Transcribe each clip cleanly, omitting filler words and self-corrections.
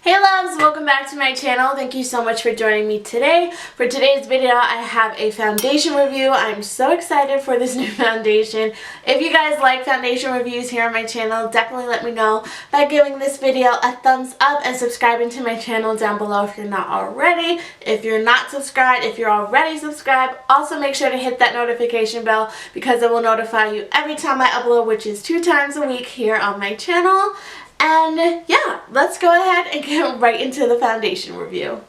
Hey loves, welcome back to my channel. Thank you so much for joining me today. For today's video, I have a foundation review. I'm so excited for this new foundation. If you guys like foundation reviews here on my channel, definitely let me know by giving this video a thumbs up and subscribing to my channel down below if you're not already. If you're not subscribed, if you're already subscribed, also make sure to hit that notification bell because it will notify you every time I upload, which is 2 times a week here on my channel. And yeah, let's go ahead and get right into the foundation review.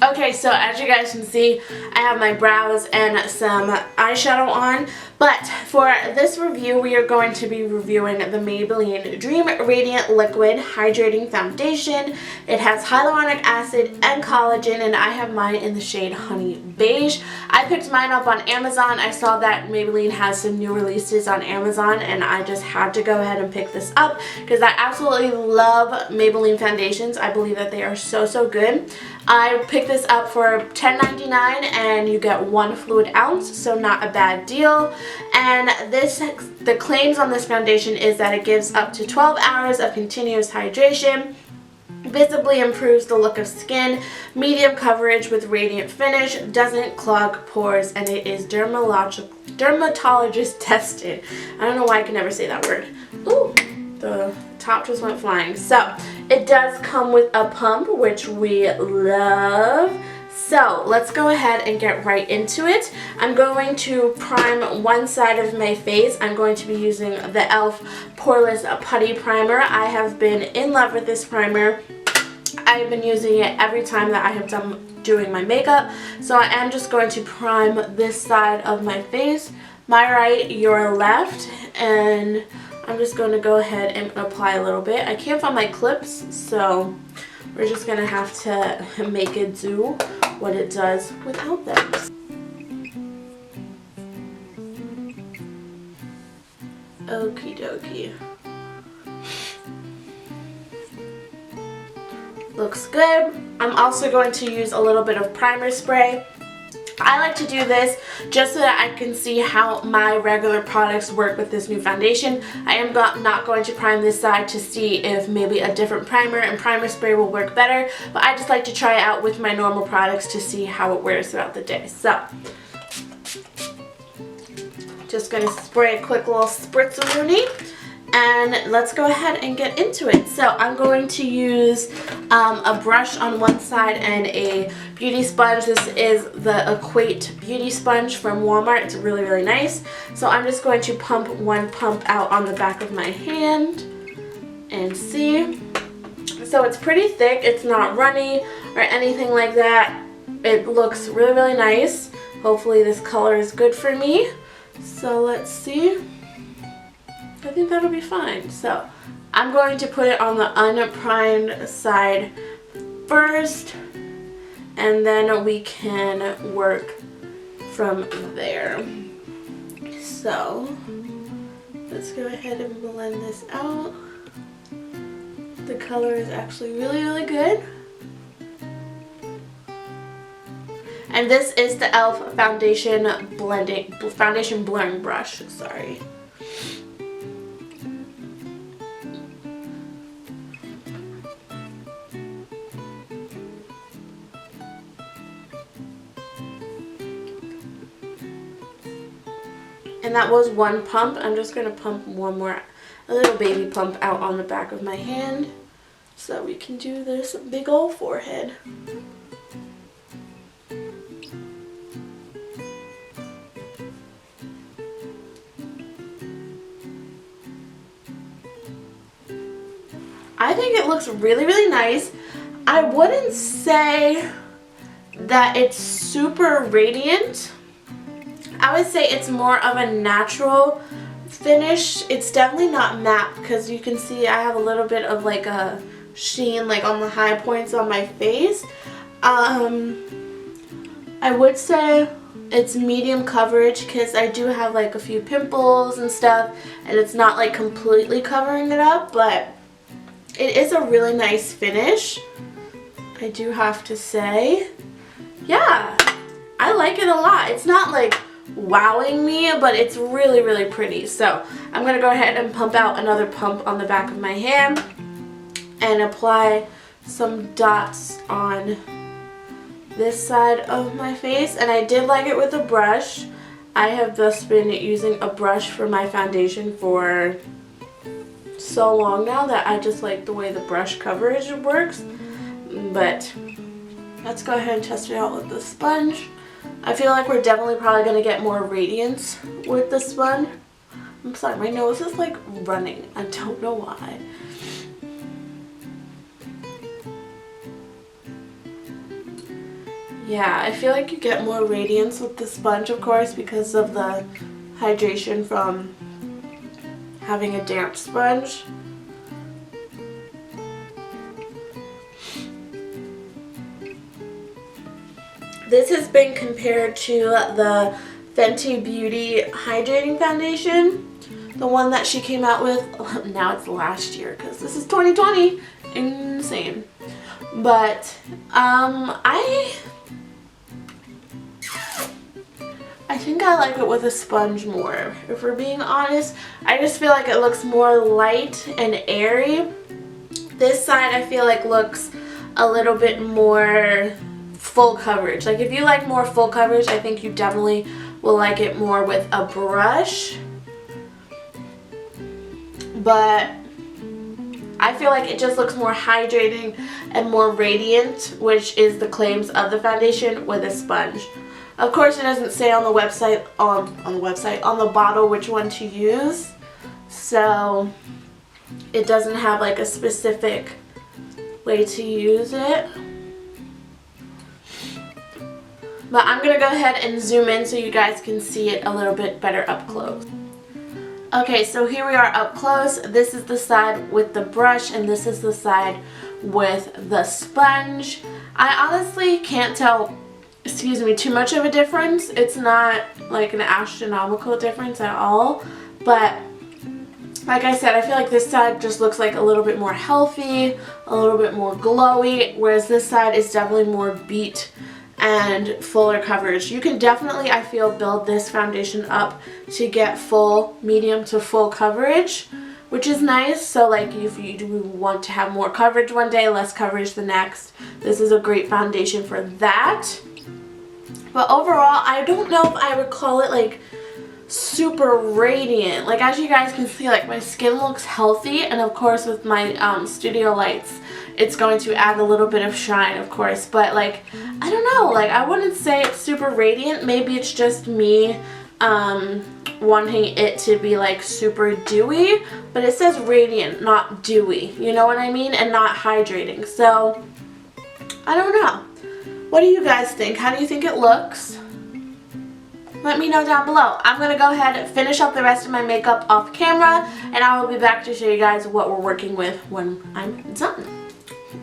Okay, so as you guys can see, I have my brows and some eyeshadow on, but for this review, we are going to be reviewing the Maybelline Dream Radiant Liquid Hydrating Foundation. It has hyaluronic acid and collagen, and I have mine in the shade Honey Beige. I picked mine up on Amazon. I saw that Maybelline has some new releases on Amazon, and I just had to go ahead and pick this up because I absolutely love Maybelline foundations. I believe that they are so good. I picked this up for $10.99 and you get 1 fluid ounce, so not a bad deal. And the claims on this foundation is that it gives up to 12 hours of continuous hydration, visibly improves the look of skin, medium coverage with radiant finish, doesn't clog pores, and it is dermatologist tested. I don't know why I can never say that word. Ooh, the top just went flying. So it does come with a pump, which we love. So let's go ahead and get right into it. I'm going to prime one side of my face. I'm going to be using the e.l.f. Poreless Putty Primer. I have been in love with this primer. I've been using it every time that I have done doing my makeup. So I am just going to prime this side of my face. My right, your left. And I'm just going to go ahead and apply a little bit. I can't find my clips, so we're just going to have to make it do what it does without them. Okie dokie. Looks good. I'm also going to use a little bit of primer spray. I like to do this just so that I can see how my regular products work with this new foundation. I am not going to prime this side to see if maybe a different primer and primer spray will work better, but I just like to try it out with my normal products to see how it wears throughout the day. So, just going to spray a quick little spritz-a-rooney. And let's go ahead and get into it. So I'm going to use a brush on one side and a beauty sponge. This is the Equate beauty sponge from Walmart. It's really nice. So I'm just going to pump one pump out on the back of my hand and see. So it's pretty thick. It's not runny or anything like that. It looks really nice. Hopefully this color is good for me. So let's see. I think that'll be fine. So I'm going to put it on the unprimed side first, and then we can work from there. So let's go ahead and blend this out. The color is actually really good. And this is the e.l.f. foundation blurring brush, sorry. And that was one pump. I'm just going to pump one more, a little baby pump out on the back of my hand so we can do this big old forehead. I think it looks really nice. I wouldn't say that it's super radiant. I would say it's more of a natural finish. It's definitely not matte because you can see I have a little bit of like a sheen like on the high points on my face. I would say it's medium coverage because I do have like a few pimples and stuff, and it's not like completely covering it up, but it is a really nice finish, I do have to say. yeah, I like it a lot. It's not like wowing me, but it's really, really pretty. So I'm going to go ahead and pump out another pump on the back of my hand and apply some dots on this side of my face. And I did like it with a brush. I have just been using a brush for my foundation for so long now that I just like the way the brush coverage works. But let's go ahead and test it out with the sponge. I feel like we're definitely probably going to get more radiance with the sponge. I'm sorry, my nose is like running. I don't know why. Yeah, I feel like you get more radiance with the sponge, of course, because of the hydration from having a damp sponge. This has been compared to the Fenty Beauty Hydrating Foundation, the one that she came out with. Now it's last year because this is 2020. Insane. But I think I like it with a sponge more. If we're being honest, I just feel like it looks more light and airy. This side I feel like looks a little bit more full coverage. Like if you like more full coverage, I think you definitely will like it more with a brush. But I feel like it just looks more hydrating and more radiant, which is the claims of the foundation, with a sponge. Of course, it doesn't say on the website, on the bottle which one to use. So it doesn't have like a specific way to use it. But I'm going to go ahead and zoom in so you guys can see it a little bit better up close. Okay, so here we are up close. This is the side with the brush and this is the side with the sponge. I honestly can't tell, too much of a difference. It's not like an astronomical difference at all. But like I said, I feel like this side just looks like a little bit more healthy, a little bit more glowy, whereas this side is definitely more beat and fuller coverage. You can definitely, I feel, build this foundation up to get full, medium to full coverage, which is nice. So like if you do want to have more coverage one day, less coverage the next, this is a great foundation for that. But overall, I don't know if I would call it like super radiant. Like as you guys can see, like my skin looks healthy, and of course with my studio lights it's going to add a little bit of shine, of course. But like I don't know, like I wouldn't say it's super radiant. Maybe it's just me wanting it to be like super dewy, but it says radiant, not dewy, you know what I mean, and not hydrating. So I don't know. What do you guys think? How do you think it looks? Let me know down below. I'm going to go ahead and finish up the rest of my makeup off camera, and I will be back to show you guys what we're working with when I'm done.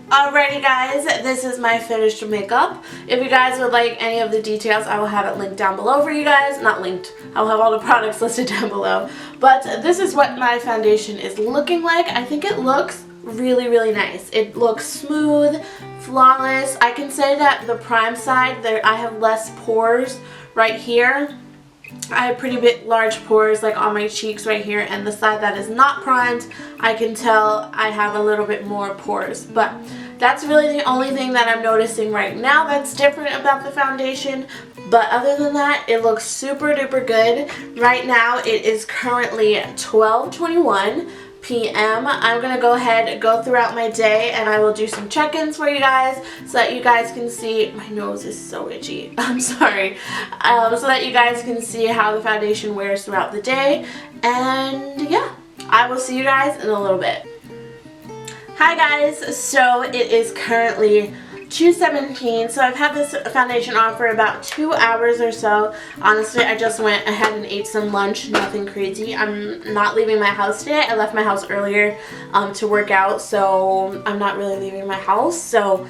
Alrighty guys, this is my finished makeup. If you guys would like any of the details, I will have it linked down below for you guys. Not linked, I'll have all the products listed down below. But this is what my foundation is looking like. I think it looks really, really nice. It looks smooth, flawless. I can say that the prime side, there I have less pores right here. I have pretty big large pores like on my cheeks right here, and the side that is not primed, I can tell I have a little bit more pores. But that's really the only thing that I'm noticing right now that's different about the foundation. But other than that, it looks super duper good. Right now it is currently 12:21 p.m. I'm going to go ahead and go throughout my day, and I will do some check-ins for you guys so that you guys can see. My nose is so itchy. I'm sorry. So that you guys can see how the foundation wears throughout the day. And yeah, I will see you guys in a little bit. Hi guys, so it is currently 2:17, so I've had this foundation on for about 2 hours or so. Honestly, I just went ahead and ate some lunch, nothing crazy. I'm not leaving my house today. I left my house earlier to work out, so I'm not really leaving my house. So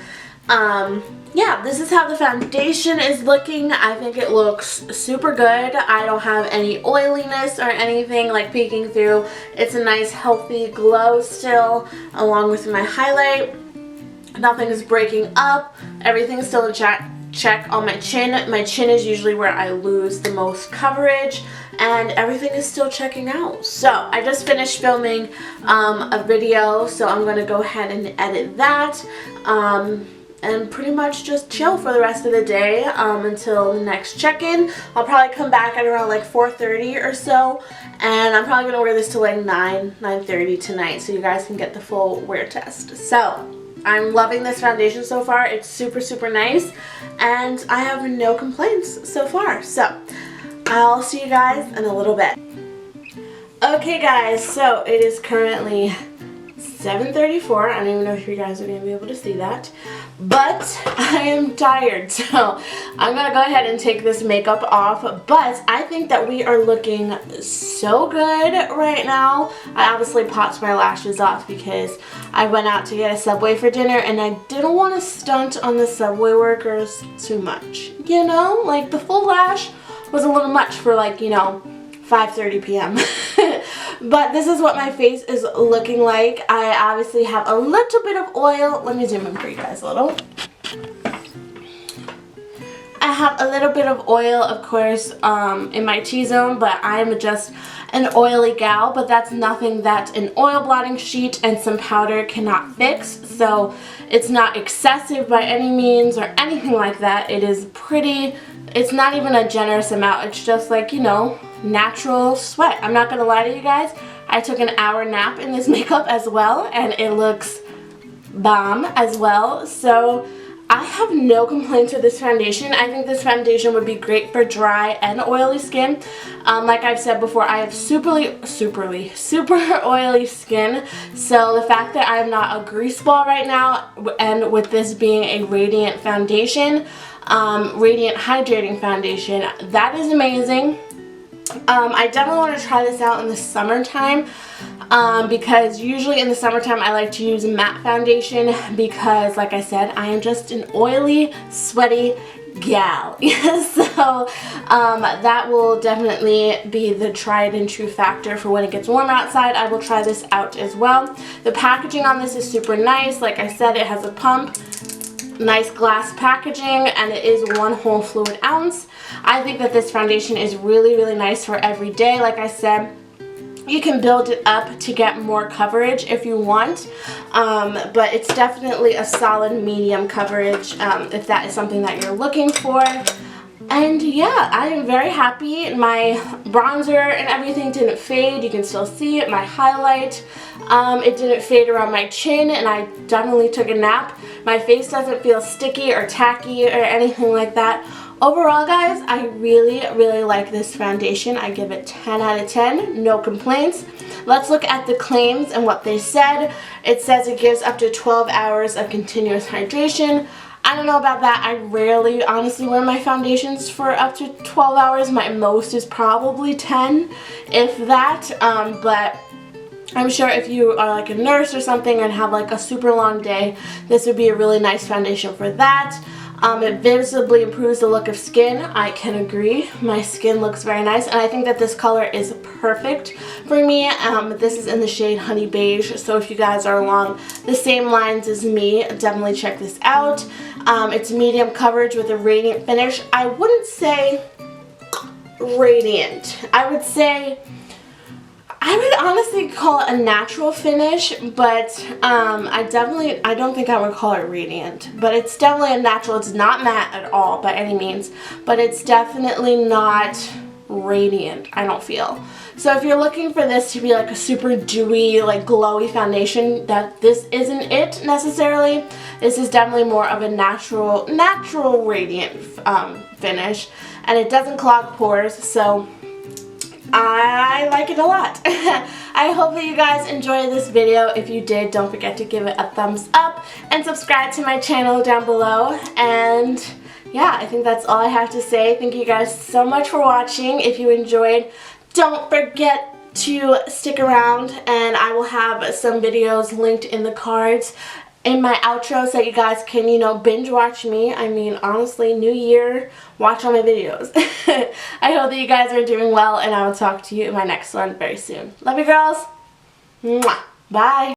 yeah, this is how the foundation is looking. I think it looks super good. I don't have any oiliness or anything like peeking through. It's a nice healthy glow still, along with my highlight. Nothing is breaking up. Everything's still check on my chin. My chin is usually where I lose the most coverage, and everything is still checking out. So I just finished filming a video, so I'm going to go ahead and edit that. And pretty much just chill for the rest of the day until the next check-in. I'll probably come back at around like 4:30 or so, and I'm probably gonna wear this till like 9:30 tonight, so you guys can get the full wear test. So I'm loving this foundation so far. It's super, super nice, and I have no complaints so far. So I'll see you guys in a little bit. Okay guys, so it is currently 7:34. I don't even know if you guys are going to be able to see that, but I am tired, so I'm going to go ahead and take this makeup off. But I think that we are looking so good right now. I obviously popped my lashes off because I went out to get a Subway for dinner, and I didn't want to stunt on the Subway workers too much. You know, like the full lash was a little much for, like, you know, 5:30 p.m. But this is what my face is looking like. I obviously have a little bit of oil. Let me zoom in for you guys a little. I have a little bit of oil, of course, in my T-zone, but I'm just an oily gal. But that's nothing that an oil blotting sheet and some powder cannot fix. So it's not excessive by any means or anything like that. It is pretty, it's not even a generous amount. It's just like, you know, natural sweat. I'm not gonna lie to you guys, I took an hour nap in this makeup as well, and it looks bomb as well. So I have no complaints with this foundation. I think this foundation would be great for dry and oily skin. Like I've said before, I have super oily skin, so the fact that I'm not a grease ball right now, and with this being a radiant foundation, radiant hydrating foundation, that is amazing. I definitely want to try this out in the summertime, because usually in the summertime I like to use matte foundation because, like I said, I am just an oily, sweaty gal. So that will definitely be the tried and true factor for when it gets warm outside. I will try this out as well. The packaging on this is super nice. Like I said, it has a pump, nice glass packaging, and it is 1 whole fluid ounce. I think that this foundation is really, really nice for every day. Like I said, you can build it up to get more coverage if you want, but it's definitely a solid medium coverage if that is something that you're looking for. And yeah, I am very happy. My bronzer and everything didn't fade. You can still see it. My highlight, it didn't fade around my chin, and I definitely took a nap. My face doesn't feel sticky or tacky or anything like that. Overall, guys, I really, really like this foundation. I give it 10 out of 10. No complaints. Let's look at the claims and what they said. It says it gives up to 12 hours of continuous hydration. I don't know about that. I rarely, honestly, wear my foundations for up to 12 hours. My most is probably 10, if that. But I'm sure if you are like a nurse or something and have like a super long day, this would be a really nice foundation for that. It visibly improves the look of skin. I can agree. My skin looks very nice, and I think that this color is perfect for me. This is in the shade Honey Beige, so if you guys are along the same lines as me, definitely check this out. It's medium coverage with a radiant finish. I wouldn't say radiant. I would honestly call it a natural finish, but I don't think I would call it radiant. But it's definitely a natural. It's not matte at all by any means, but it's definitely not radiant, I don't feel. So if you're looking for this to be like a super dewy, like glowy foundation, this isn't it necessarily. This is definitely more of a natural radiant finish, and it doesn't clog pores, so I like it a lot. I hope that you guys enjoyed this video. If you did, don't forget to give it a thumbs up and subscribe to my channel down below. And yeah, I think that's all I have to say. Thank you guys so much for watching. If you enjoyed, don't forget to stick around, and I will have some videos linked in the cards in my outro so you guys can, you know, binge watch me. I mean, honestly, new year, watch all my videos. I hope that you guys are doing well, and I will talk to you in my next one very soon. Love you, girls. Mwah. Bye.